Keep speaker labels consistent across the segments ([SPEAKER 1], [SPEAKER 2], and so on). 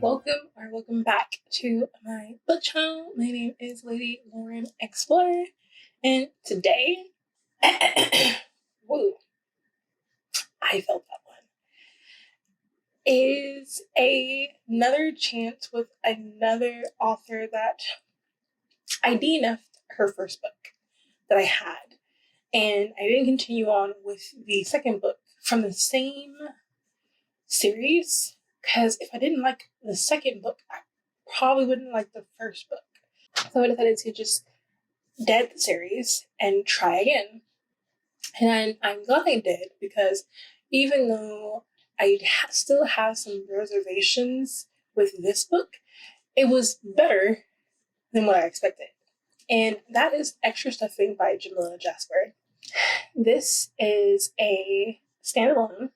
[SPEAKER 1] Welcome back to my book channel. My name is Lady Lauren Explorer, and today, woo, I felt that one, is another chance with another author that I DNF'd her first book that I had, and I didn't continue on with the second book from the same series, because if I didn't like the second book, I probably wouldn't like the first book. So I decided to just dead the series and try again. And I'm glad I did, because even though I still have some reservations with this book, it was better than what I expected. And that is Extra Stuffing by Jamila Jasper. This is a standalone,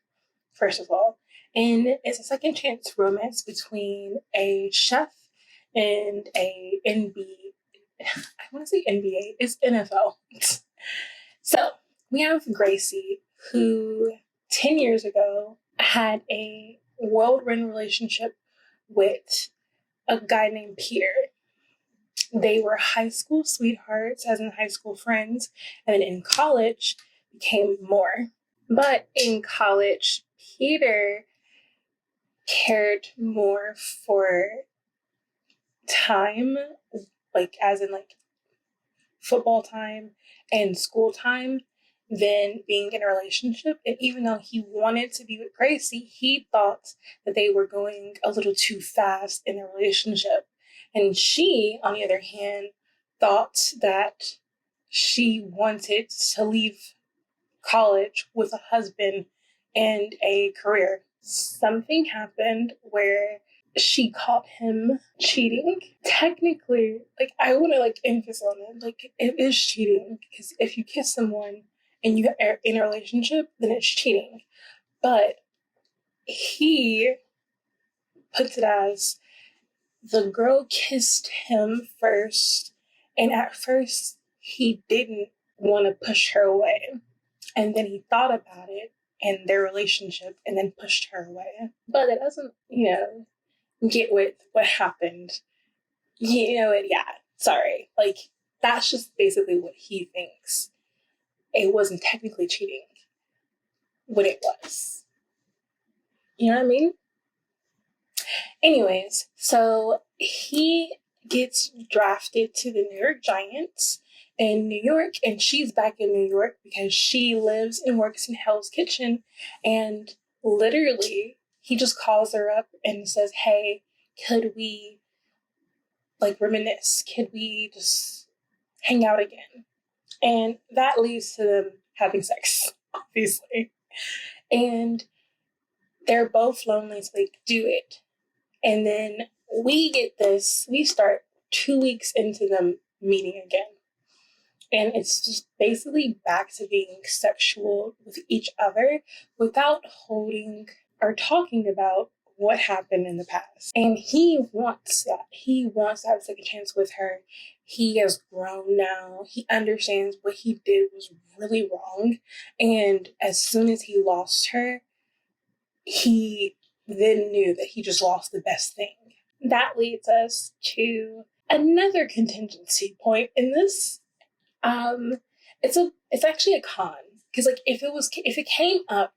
[SPEAKER 1] first of all, and it's a second chance romance between a chef and a I want to say NBA, it's NFL. So we have Gracie, who 10 years ago had a whirlwind relationship with a guy named Peter. They were high school sweethearts, as in high school friends, and then in college became more. But in college, Peter cared more for time, as in football time and school time, than being in a relationship. And even though he wanted to be with Gracie, he thought that they were going a little too fast in their relationship. And she, on the other hand, thought that she wanted to leave college with a husband and a career. Something happened where she caught him cheating. Technically, I want to emphasis on it. It is cheating, because if you kiss someone and you are in a relationship, then it's cheating. But he puts it as the girl kissed him first, and at first he didn't want to push her away. And then he thought about it and their relationship and then pushed her away. But it doesn't, get with what happened. Sorry. That's just basically what he thinks. It wasn't technically cheating when it was. You know what I mean? Anyways, so he gets drafted to the New York Giants in New York, and she's back in New York because she lives and works in Hell's Kitchen. And literally, he just calls her up and says, hey, could we reminisce? Could we just hang out again? And that leads to them having sex, obviously. And they're both lonely, so they do it. And then we start 2 weeks into them meeting again. And it's just basically back to being sexual with each other without holding or talking about what happened in the past. And he wants that. He wants to have a second chance with her. He has grown now. He understands what he did was really wrong. And as soon as he lost her, he then knew that he just lost the best thing. That leads us to another contingency point in this. It's actually a con, because if it came up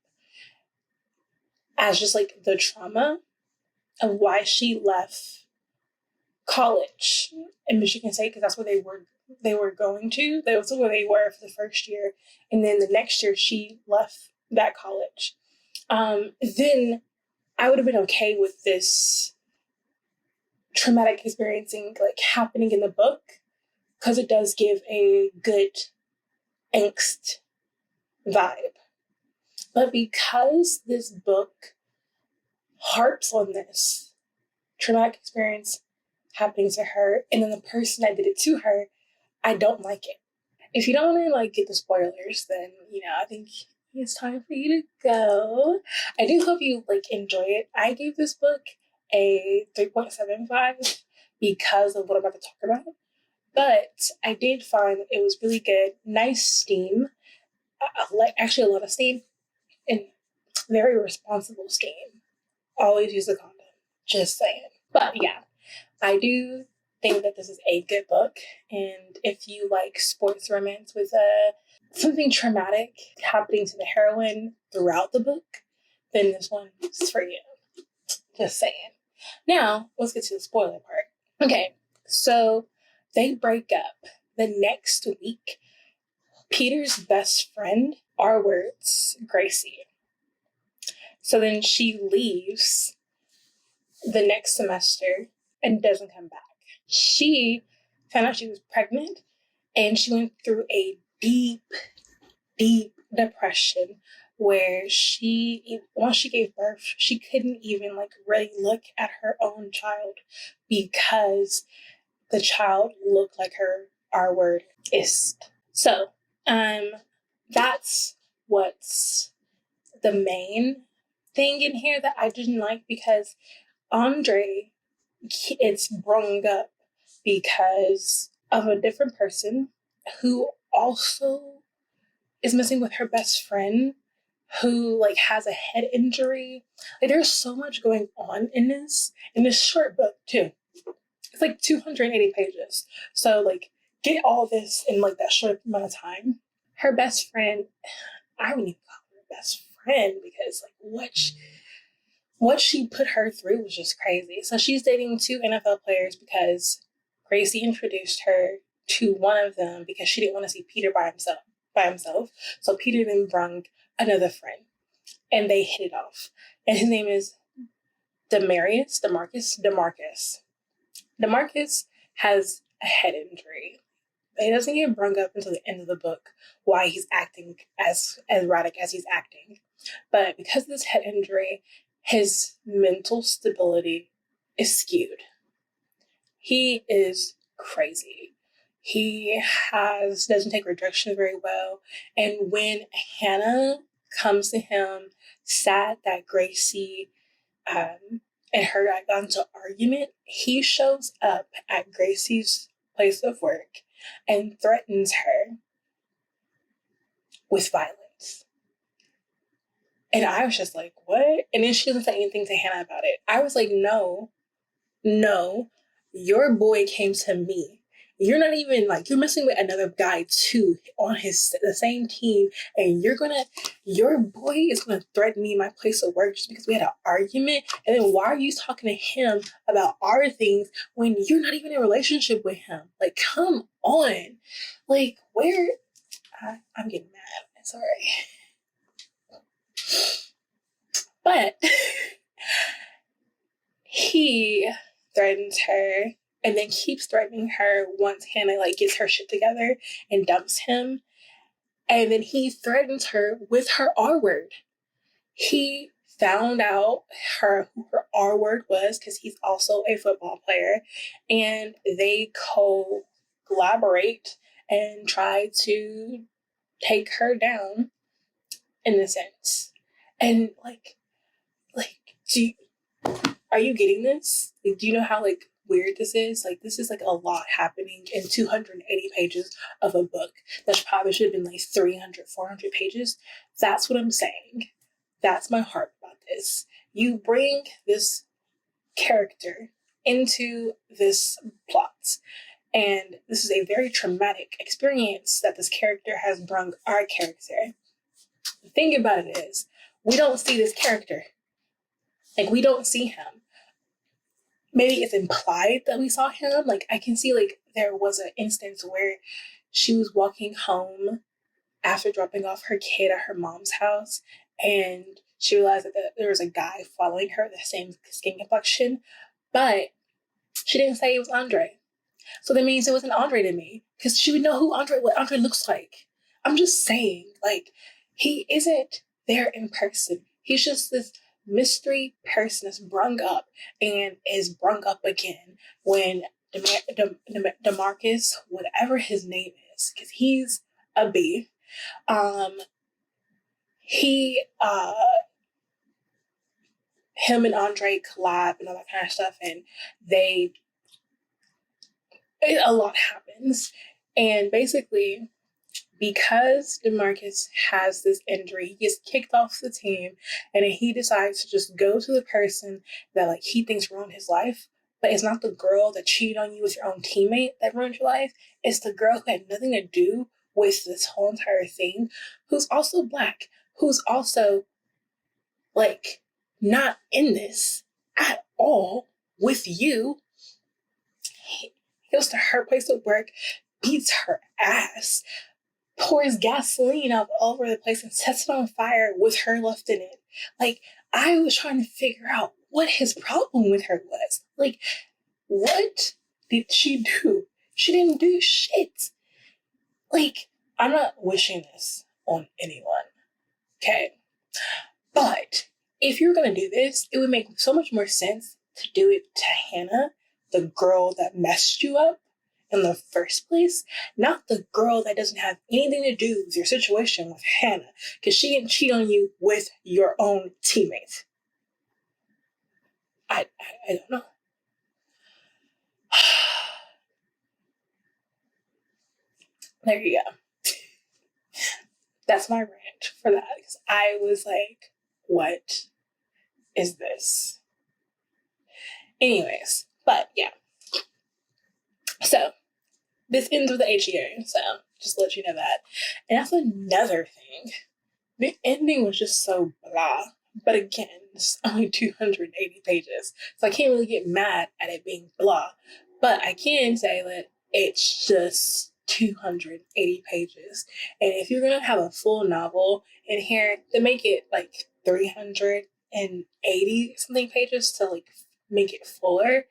[SPEAKER 1] as just the trauma of why she left college in Michigan State, because that's where they were going to. That was where they were for the first year, and then the next year she left that college. Then I would have been okay with this traumatic experiencing happening in the book, because it does give a good angst vibe. But because this book harps on this traumatic experience happening to her, and then the person that did it to her, I don't like it. If you don't want to get the spoilers, then I think it's time for you to go. I do hope you enjoy it. I gave this book a 3.75 because of what I'm about to talk about. But I did find it was really good. Nice steam. Actually a lot of steam. And very responsible steam. Always use a condom. Just saying. But yeah, I do think that this is a good book. And if you like sports romance with something traumatic happening to the heroine throughout the book, then this one is for you. Just saying. Now, let's get to the spoiler part. Okay, so they break up. The next week, Peter's best friend, our words, Gracie. So then she leaves the next semester and doesn't come back. She found out she was pregnant and she went through a deep, deep depression where once she gave birth, she couldn't even really look at her own child because the child looked like her R word is. So, that's what's the main thing in here that I didn't like, because Andre, it's brung up because of a different person who also is messing with her best friend who has a head injury. There's so much going on in this short book too. It's 280 pages. So get all this in that short amount of time. Her best friend, I wouldn't even call her best friend because what she put her through was just crazy. So she's dating 2 NFL players because Gracie introduced her to one of them because she didn't want to see Peter by himself. So Peter then brung another friend and they hit it off. And his name is Demarcus. Demarcus has a head injury. It doesn't get brung up until the end of the book why he's acting as erratic as he's acting. But because of this head injury, his mental stability is skewed. He is crazy. He doesn't take rejection very well. And when Hannah comes to him sad that Gracie and her got into an argument, he shows up at Gracie's place of work and threatens her with violence. And I was just like, what? And then she doesn't say anything to Hannah about it. I was like, no, your boy came to me. You're not even you're messing with another guy too on the same team, and your boy is gonna threaten me in my place of work just because we had an argument. And then why are you talking to him about our things when you're not even in a relationship with him? Come on, where? I'm getting mad. I'm sorry, but he threatens her. And then keeps threatening her once Hannah gets her shit together and dumps him. And then he threatens her with her R word. He found out who her R word was because he's also a football player. And they collaborate and try to take her down in a sense. And are you getting this? Do you know how weird this is? This is a lot happening in 280 pages of a book that probably should have been 300, 400 pages. That's what I'm saying. That's my heart about this. You bring this character into this plot, and this is a very traumatic experience that this character has brung our character. The thing about it is, we don't see this character. We don't see him. Maybe it's implied that we saw him. I can see there was an instance where she was walking home after dropping off her kid at her mom's house, and she realized that there was a guy following her, the same skin complexion, but she didn't say it was Andre. So that means it wasn't Andre to me, because she would know what Andre looks like. I'm just saying, he isn't there in person. He's just this mystery person that's brung up and is brung up again when Demarcus, whatever his name is, because he's a B, him and Andre collab and all that kind of stuff, and a lot happens. And basically, because Demarcus has this injury, he gets kicked off the team, and then he decides to just go to the person that he thinks ruined his life, But it's not the girl that cheated on you with your own teammate that ruined your life. It's the girl who had nothing to do with this whole entire thing, who's also Black, who's also like not in this at all with you. He goes to her place of work, beats her ass, pours gasoline all over the place and sets it on fire with her left in it. Like, I was trying to figure out what his problem with her was. Like, what did she do? She didn't do shit. Like, I'm not wishing this on anyone, okay? But if you're gonna do this, it would make so much more sense to do it to Hannah, the girl that messed you up in the first place, not the girl that doesn't have anything to do with your situation with Hannah, because she didn't cheat on you with your own teammate. I don't know. There you go. That's my rant for that, because I was like, what is this? Anyways, but yeah. So, this ends with the HEA, so just to let you know that. And that's another thing. The ending was just so blah. But again, it's only 280 pages, so I can't really get mad at it being blah. But I can say that it's just 280 pages. And if you're going to have a full novel in here, to make it like 380 something pages to like make it fuller,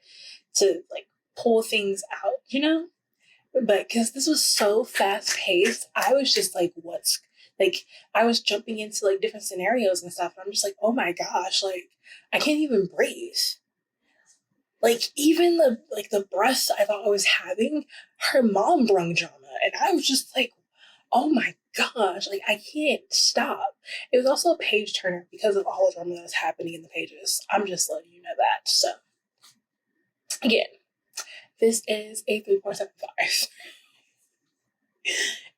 [SPEAKER 1] to like pull things out, you know? But because this was so fast paced, I was just like, I was jumping into like different scenarios and stuff. And I'm just like, oh my gosh, like I can't even breathe. Like even the breaths I thought I was having, her mom brung drama. And I was just like, oh my gosh, like I can't stop. It was also a page turner because of all the drama that was happening in the pages. I'm just letting you know that. So again, this is a 3.75.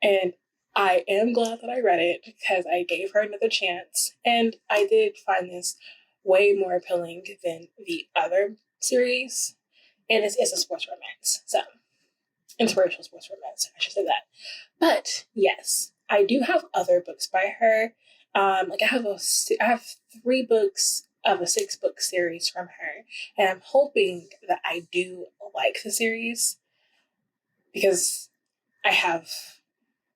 [SPEAKER 1] And I am glad that I read it because I gave her another chance. And I did find this way more appealing than the other series. And it's a sports romance. So, interracial sports romance, I should say that. But yes, I do have other books by her. I have 3 books of a 6-book series from her. And I'm hoping that I do like the series because I have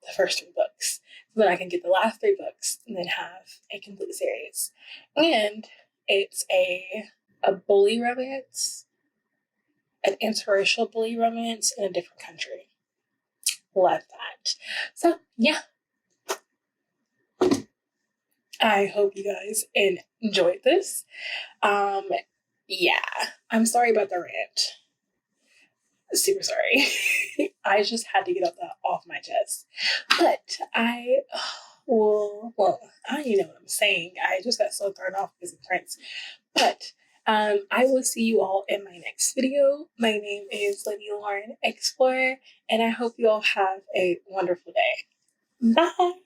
[SPEAKER 1] the first 3 books. So then I can get the last 3 books and then have a complete series. And it's a bully romance, an interracial bully romance in a different country. Love that. So yeah. I hope you guys enjoyed this. Yeah. I'm sorry about the rant. Super sorry. I just had to get that off my chest. But I don't even know what I'm saying. I just got so thrown off because of Prince. But I will see you all in my next video. My name is Lady Lauren Explorer, and I hope you all have a wonderful day. Bye!